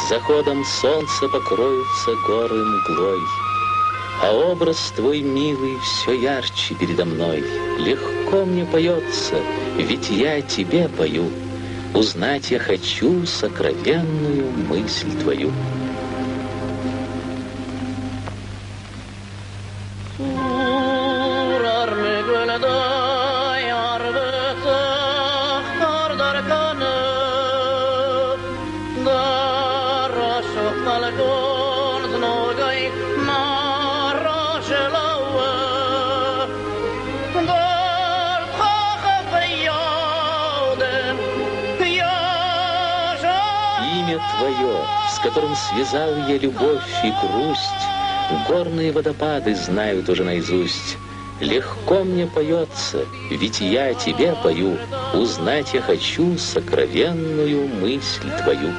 заходом солнца покроются горы мглой, а образ твой, милый, все ярче передо мной. Легко мне поется, ведь я тебе пою. Узнать я хочу сокровенную мысль твою. Имя твое, с которым связал я любовь и грусть, горные водопады знают уже наизусть. Легко мне поется, ведь я тебе пою. Узнать я хочу сокровенную мысль твою.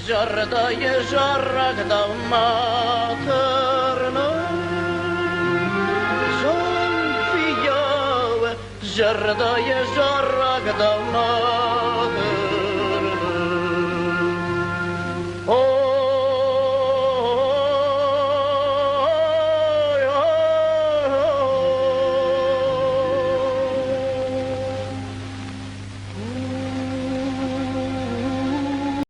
Jardaje żarrak dał materno, żon widziałe, jardaje żarrak dał materno.